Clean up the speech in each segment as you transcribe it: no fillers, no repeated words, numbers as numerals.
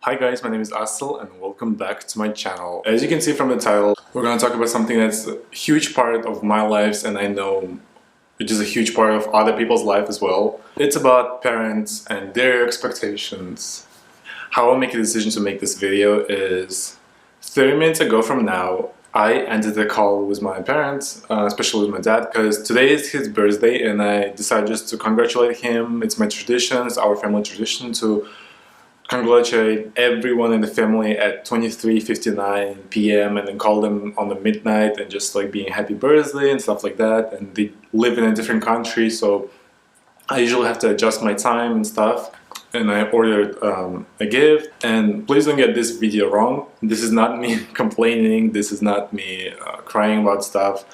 Hi guys, my name is ASSYL and welcome back to my channel. As you can see from the title, we're going to talk about something that's a huge part of my life, and I know it is a huge part of other people's life as well. It's about parents and their expectations. How I make a decision to make this video is 30 minutes ago from now, I ended the call with my parents, especially with my dad, because today is his birthday and I decided just to congratulate him. It's my tradition, it's our family tradition to congratulate everyone in the family at 23:59 p.m. and then call them on the midnight and just like being happy birthday and stuff like that. And they live in a different country, so I usually have to adjust my time and stuff. And I ordered a gift. And please don't get this video wrong. This is not me complaining. This is not me crying about stuff.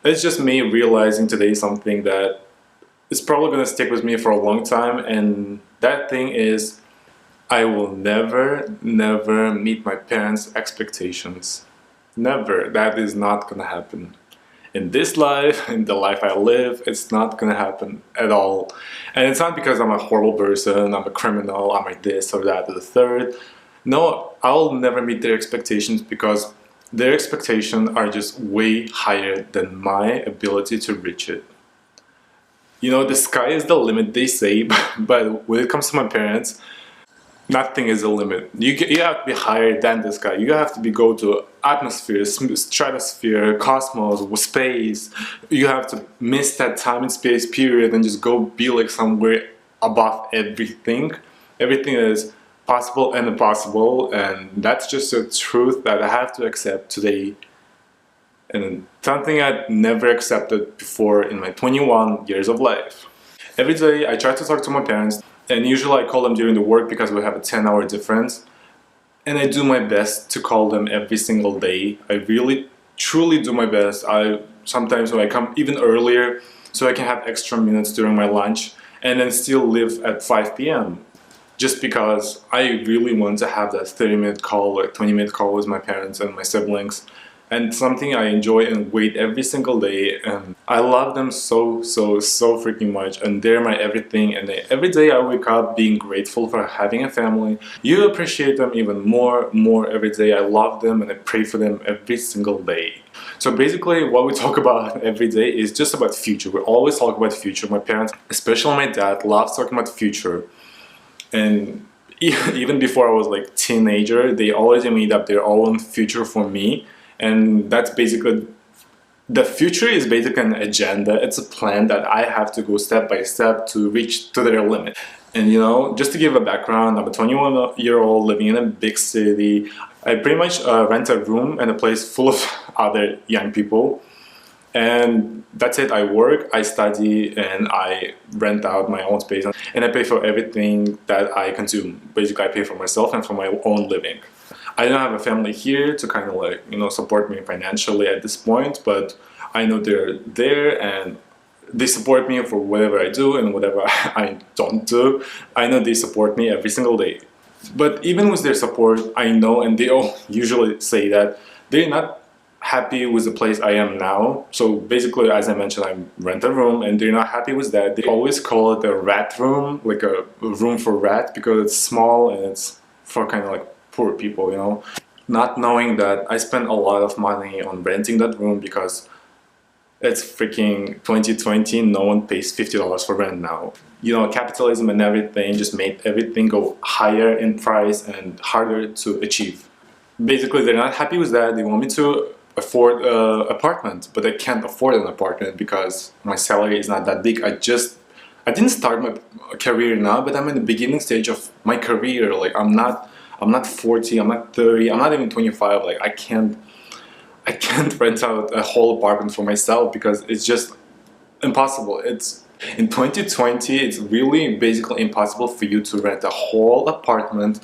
It's just me realizing today something that is probably gonna stick with me for a long time. And that thing is, I will never meet my parents' expectations. Never. That is not gonna happen. In this life, in the life I live, it's not gonna happen at all. And it's not because I'm a horrible person, I'm a criminal, I'm a this or that or the third. No, I'll never meet their expectations because their expectations are just way higher than my ability to reach it. You know, the sky is the limit, they say, but when it comes to my parents, nothing is a limit. You have to be higher than the sky. You have to go to atmosphere, stratosphere, cosmos, space. You have to miss that time and space period and just go be like somewhere above everything. Everything is possible and impossible, and that's just a truth that I have to accept today. And something I'd never accepted before in my 21 years of life. Every day I try to talk to my parents, and usually I call them during the work because we have a 10-hour difference. And I do my best to call them every single day. I really, truly do my best. Sometimes when I come even earlier so I can have extra minutes during my lunch and then still leave at 5 p.m. Just because I really want to have that 30-minute call or 20-minute call with my parents and my siblings. And something I enjoy and wait every single day, and I love them so freaking much, and they're my everything. And every day I wake up being grateful for having a family. You appreciate them even more every day. I love them and I pray for them every single day. So basically what we talk about every day is just about future. We always talk about future. My parents, especially my dad, loves talking about future. And even before I was like teenager, they always made up their own future for me. And that's basically, the future is basically an agenda. It's a plan that I have to go step by step to reach to their limit. And you know, just to give a background, I'm a 21-year-old living in a big city. I pretty much rent a room in a place full of other young people. And that's it. I work, I study, and I rent out my own space. And I pay for everything that I consume. Basically, I pay for myself and for my own living. I don't have a family here to kind of like, you know, support me financially at this point, but I know they're there and they support me for whatever I do and whatever I don't do. I know they support me every single day. But even with their support, I know, and they all usually say that they're not happy with the place I am now. So basically, as I mentioned, I rent a room and they're not happy with that. They always call it a rat room, like a room for rats, because it's small and it's for kind of like poor people, you know. Not knowing that I spent a lot of money on renting that room because it's freaking 2020, no one pays $50 for rent now. You know, capitalism and everything just made everything go higher in price and harder to achieve. Basically, they're not happy with that. They want me to afford an apartment, but I can't afford an apartment because my salary is not that big. I didn't start my career now, but I'm in the beginning stage of my career. Like I'm not 40, I'm not 30, I'm not even 25. Like I can't rent out a whole apartment for myself because it's just impossible. It's in 2020, it's really basically impossible for you to rent a whole apartment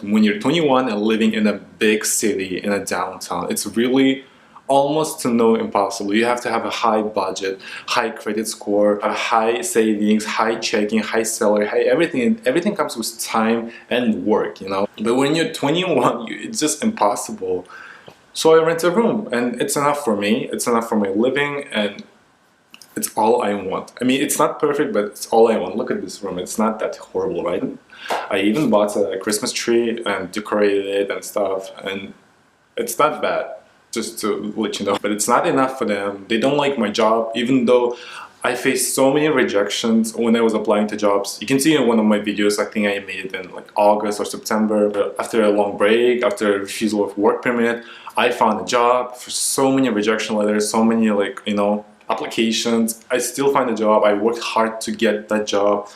when you're 21 and living in a big city in a downtown. It's really almost to no impossible. You have to have a high budget, high credit score, a high savings, high checking, high salary, high everything. Everything comes with time and work, you know. But when you're 21, it's just impossible. So I rent a room and it's enough for me. It's enough for my living, and It's all I want. I mean, it's not perfect, but it's all I want. Look at this room. It's not that horrible, right? I even bought a Christmas tree and decorated it and stuff, and it's not bad, just to let you know. But it's not enough for them. They don't like my job, even though I faced so many rejections when I was applying to jobs. You can see in one of my videos, I think I made it in like August or September. But after a long break, after a refusal of work permit, I found a job for so many rejection letters, so many like, you know, applications. I still find a job. I worked hard to get that job.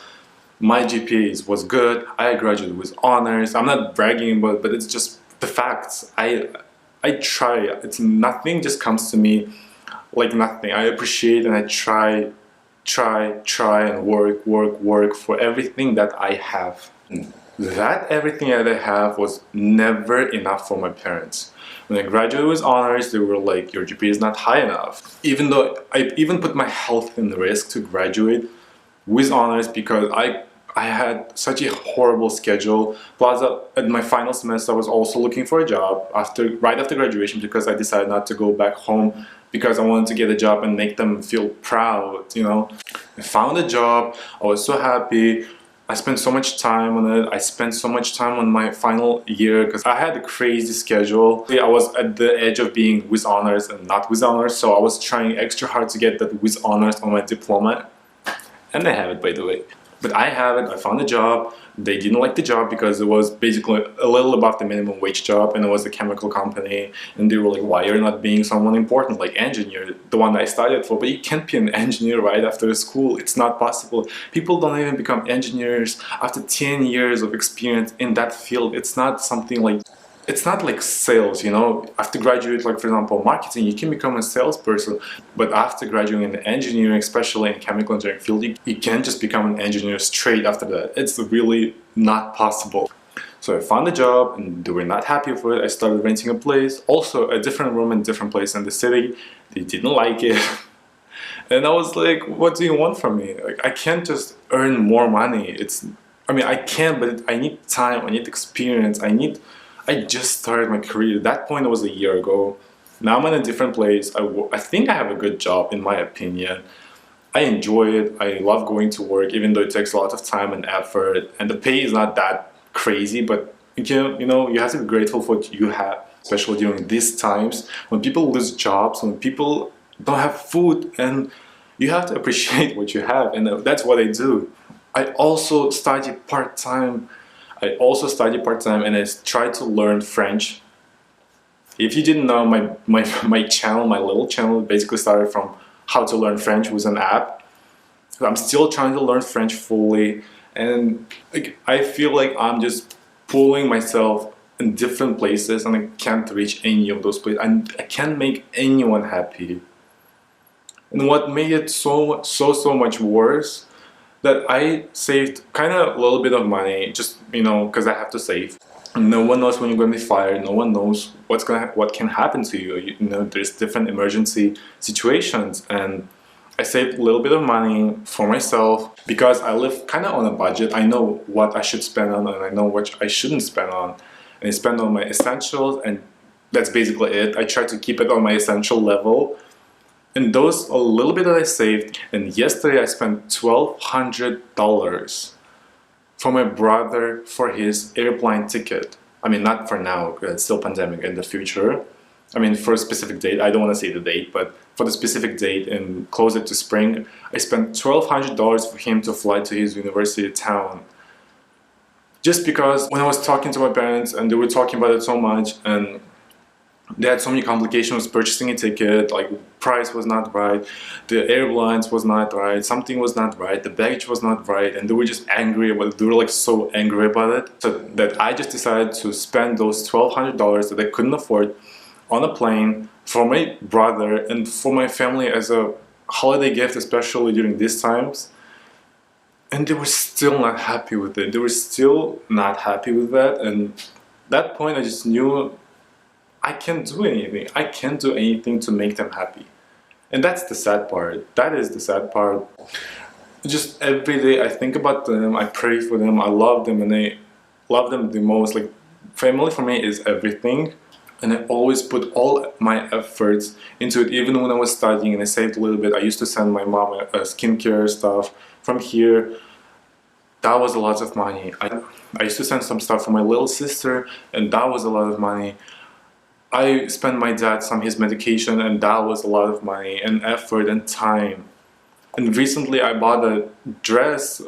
My GPA was good. I graduated with honors. I'm not bragging, but it's just the facts. I try. It's nothing just comes to me like nothing. I appreciate and I try and work for everything that I have. That everything that I have was never enough for my parents. When I graduated with honors, they were like, your GPA is not high enough. Even though I even put my health in risk to graduate with honors because I had such a horrible schedule. Plus, at my final semester, I was also looking for a job right after graduation because I decided not to go back home because I wanted to get a job and make them feel proud, you know. I found a job. I was so happy. I spent so much time on it. I spent so much time on my final year because I had a crazy schedule. I was at the edge of being with honors and not with honors, so I was trying extra hard to get that with honors on my diploma. And I have it, by the way. But I have it. I found a job. They didn't like the job because it was basically a little above the minimum wage job, and it was a chemical company. And they were like, why you're not being someone important like engineer, the one I studied for? But you can't be an engineer right after school. It's not possible. People don't even become engineers after 10 years of experience in that field. It's not something like, it's not like sales, you know. After graduate, like for example, marketing, you can become a salesperson. But after graduating in engineering, especially in chemical engineering field, you can't just become an engineer straight after that. It's really not possible. So I found a job and they were not happy with it. I started renting a place, also a different room in a different place in the city. They didn't like it. And I was like, what do you want from me? Like, I can't just earn more money. I mean, I can, but I need time, I need experience, I just started my career. At that point, it was a year ago. Now I'm in a different place. I think I have a good job, in my opinion. I enjoy it. I love going to work, even though it takes a lot of time and effort. And the pay is not that crazy, but you know, you have to be grateful for what you have, especially during these times when people lose jobs, when people don't have food, and you have to appreciate what you have. And that's what I do. I also study part-time. And I tried to learn French. If you didn't know, my channel, my little channel, basically started from how to learn French with an app. So I'm still trying to learn French fully, and like, I feel like I'm just pulling myself in different places, and I can't reach any of those places. I can't make anyone happy. And what made it so much worse, that I saved kind of a little bit of money, just, you know, because I have to save. No one knows when you're going to be fired. No one knows what can happen to you. You know, there's different emergency situations, and I saved a little bit of money for myself because I live kind of on a budget. I know what I should spend on, and I know what I shouldn't spend on. And I spend on my essentials, and that's basically it. I try to keep it on my essential level. And those a little bit that I saved, and yesterday I spent $1,200 for my brother for his airplane ticket. I mean, not for now, it's still pandemic, in the future. I mean, for a specific date, I don't want to say the date, but for the specific date and closer to spring, I spent $1,200 for him to fly to his university town. Just because when I was talking to my parents and they were talking about it so much, and they had so many complications with purchasing a ticket, like price was not right, the airlines was not right, something was not right, the baggage was not right, and they were just angry about it. They were like so angry about it, so that I just decided to spend those $1,200 that I couldn't afford on a plane for my brother and for my family as a holiday gift, especially during these times. And they were still not happy with it. They were still not happy with that, and at that point I just knew I can't do anything. I can't do anything to make them happy. And that's the sad part. That is the sad part. Just every day I think about them, I pray for them, I love them, and I love them the most. Like, family for me is everything. and I always put all my efforts into it. Even when I was studying and I saved a little bit, I used to send my mom skincare stuff from here. That was a lot of money. I used to send some stuff for my little sister, and that was a lot of money. I spent my dad some his medication, and that was a lot of money and effort and time. And recently I bought a dress.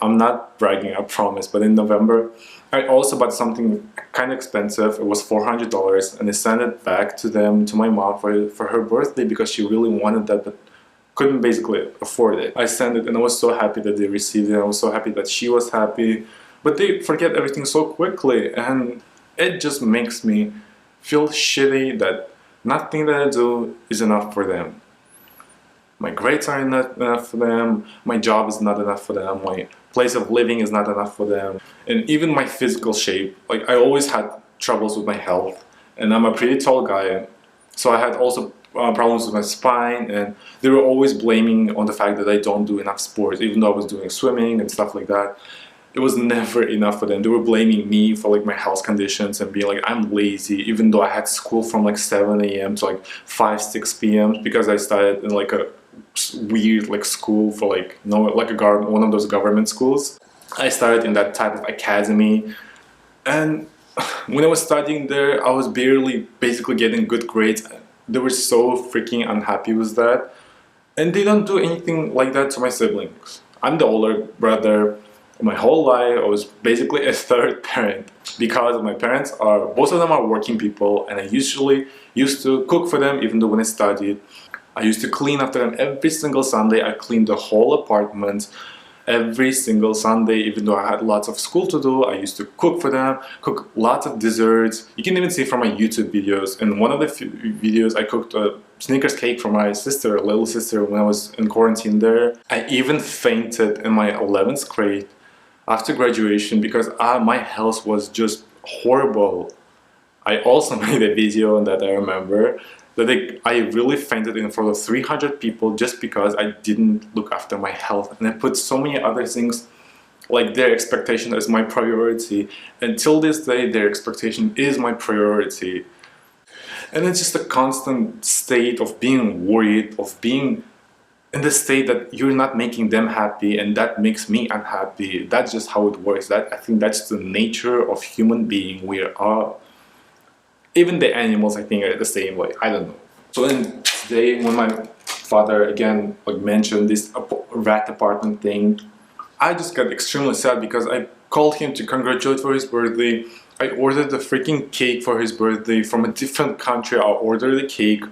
I'm not bragging, I promise, but in November I also bought something kind of expensive. It was $400, and I sent it back to them, to my mom, for her birthday, because she really wanted that but couldn't basically afford it. I sent it and I was so happy that they received it. I was so happy that she was happy. But they forget everything so quickly, and it just makes me feel shitty that nothing that I do is enough for them. My grades are not enough for them, my job is not enough for them, my place of living is not enough for them, and even my physical shape. Like, I always had troubles with my health, and I'm a pretty tall guy, so I had also problems with my spine, and they were always blaming on the fact that I don't do enough sports, even though I was doing swimming and stuff like that. It was never enough for them. They were blaming me for like my health conditions and being like I'm lazy, even though I had school from like 7 a.m. to like 5, 6 p.m. because I started in like a weird like school for like, you know, like one of those government schools. I started in that type of academy, and when I was studying there, I was barely basically getting good grades. They were so freaking unhappy with that, and they don't do anything like that to my siblings. I'm the older brother. My whole life I was basically a third parent, because my parents are, both of them are working people, and I usually used to cook for them. Even though when I studied, I used to clean after them every single Sunday. I cleaned the whole apartment every single Sunday. Even though I had lots of school to do, I used to cook for them, cook lots of desserts. You can even see from my YouTube videos. In one of the videos, I cooked a Snickers cake for my sister, little sister, when I was in quarantine there. I even fainted in my 11th grade after graduation because my health was just horrible. I also made a video on that, I remember, that I really fainted in front of 300 people just because I didn't look after my health, and I put so many other things like their expectation as my priority. Until this day, their expectation is my priority. And it's just a constant state of being worried, of being in the state that you're not making them happy, and that makes me unhappy. That's just how it works. I think that's the nature of human being. We are, even the animals, I think, are the same way. I don't know. So then today, when my father again like mentioned this rat apartment thing, I just got extremely sad because I called him to congratulate for his birthday. I ordered the freaking cake for his birthday from a different country. I ordered the cake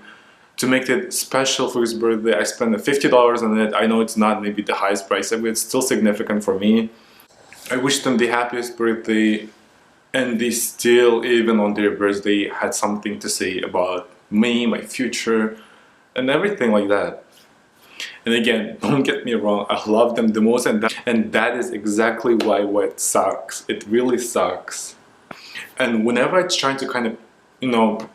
to make it special for his birthday. I spent $50 on it. I know it's not maybe the highest price, but it's still significant for me. I wished them the happiest birthday, and they still, even on their birthday, had something to say about me, my future, and everything like that. And again, don't get me wrong, I love them the most, and that is exactly why what sucks. It really sucks. And whenever I try to kind of, you know,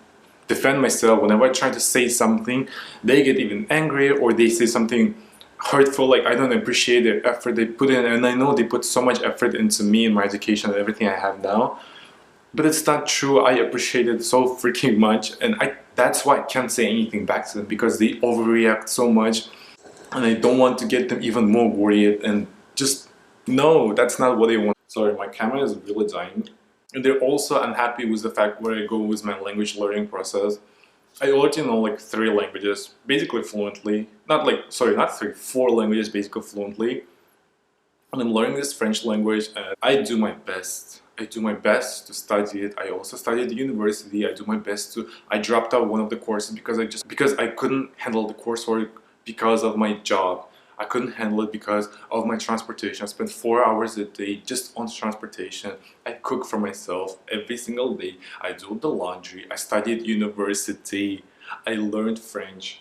defend myself, whenever I try to say something, they get even angry, or they say something hurtful, like I don't appreciate their effort they put in. And I know they put so much effort into me and my education and everything I have now, but it's not true. I appreciate it so freaking much, and that's why I can't say anything back to them, because they overreact so much, and I don't want to get them even more worried. And just, no, that's not what they want. Sorry, my camera is really dying. And they're also unhappy with the fact where I go with my language learning process. I already know like 3 languages, basically fluently. Not 3, 4 languages basically fluently. And I'm learning this French language, and I do my best. I do my best to study it. I also studied at university. I dropped out one of the courses because I couldn't handle the coursework because of my job. I couldn't handle it because of my transportation. I spent 4 hours a day just on transportation. I cook for myself every single day. I do the laundry. I studied university. I learned French.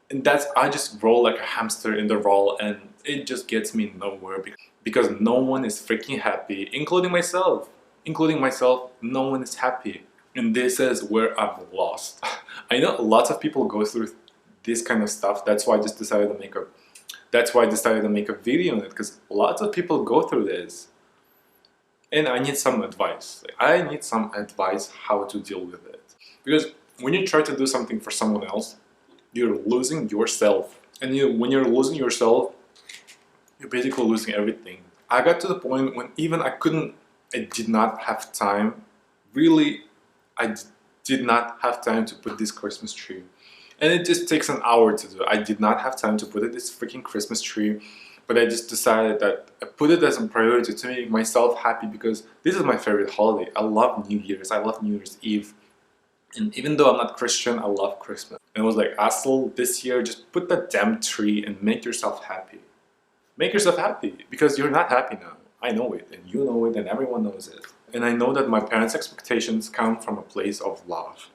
And I just roll like a hamster in the roll, and it just gets me nowhere because no one is freaking happy, including myself. No one is happy. And this is where I'm lost. I know lots of people go through this kind of stuff. That's why I decided to make a video on it, because lots of people go through this. And I need some advice. I need some advice how to deal with it. Because when you try to do something for someone else, you're losing yourself. And when you're losing yourself, you're basically losing everything. I got to the point when even I did not have time, really, did not have time to put this Christmas tree. And it just takes an hour to do. I did not have time to put this freaking Christmas tree, but I just decided that I put it as a priority to make myself happy because this is my favorite holiday. I love New Year's, I love New Year's Eve. And even though I'm not Christian, I love Christmas. And it was like, ASSYL, this year, just put that damn tree and make yourself happy. Make yourself happy, because you're not happy now. I know it, and you know it, and everyone knows it. And I know that my parents' expectations come from a place of love.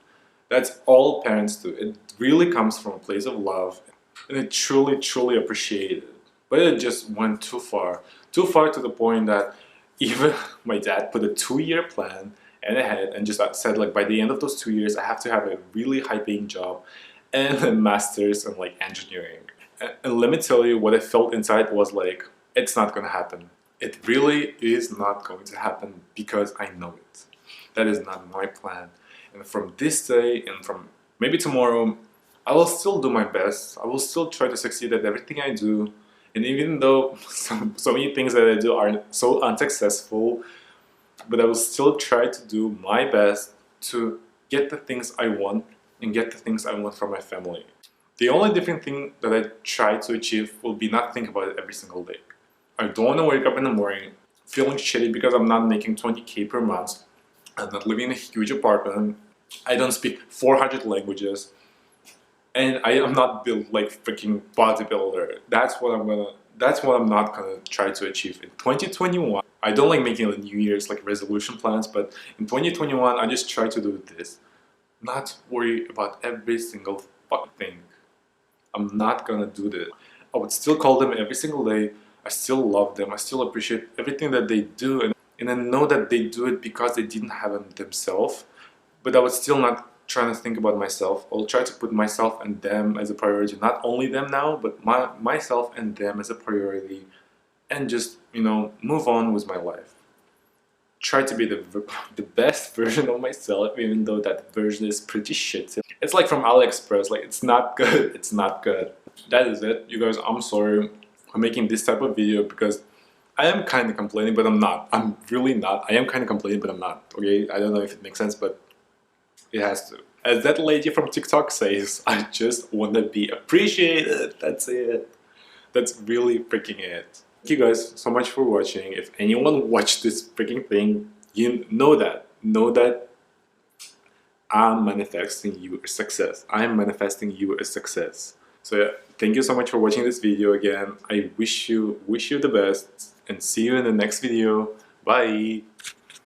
That's all parents do. It really comes from a place of love, and I truly, truly appreciate it. But it just went too far to the point that even my dad put a 2-year plan and ahead and just said like by the end of those 2 years I have to have a really high-paying job and a master's in like engineering. And let me tell you, what I felt inside was like, it's not gonna happen. It really is not going to happen because I know it. That is not my plan. And from this day and from maybe tomorrow, I will still do my best. I will still try to succeed at everything I do. And even though so many things that I do are so unsuccessful, but I will still try to do my best to get the things I want and get the things I want from my family. The only different thing that I try to achieve will be not think about it every single day. I don't want to wake up in the morning feeling shitty because I'm not making 20K per month. I'm not living in a huge apartment. I don't speak 400 languages. And I am not built like freaking bodybuilder. That's what I'm not gonna try to achieve in 2021. I don't like making the New Year's like resolution plans, but in 2021 I just try to do this. Not worry about every single fucking thing. I'm not gonna do this. I would still call them every single day. I still love them. I still appreciate everything that they do, and I know that they do it because they didn't have it themselves. But I would still not trying to think about myself. I'll try to put myself and them as a priority. Not only them now, but myself and them as a priority, and just, you know, move on with my life. Try to be the best version of myself, even though that version is pretty shit. It's like from AliExpress, like it's not good, it's not good. That is it, you guys. I'm sorry for making this type of video because I am kind of complaining, but I'm not. I'm really not. I am kind of complaining, but I'm not, okay? I don't know if it makes sense, but it has to. As that lady from TikTok says, I just want to be appreciated. That's it. That's really freaking it. Thank you guys so much for watching. If anyone watched this freaking thing, you know that I'm manifesting you a success. I'm manifesting you a success. So yeah, thank you so much for watching this video again. I wish you the best and see you in the next video. Bye.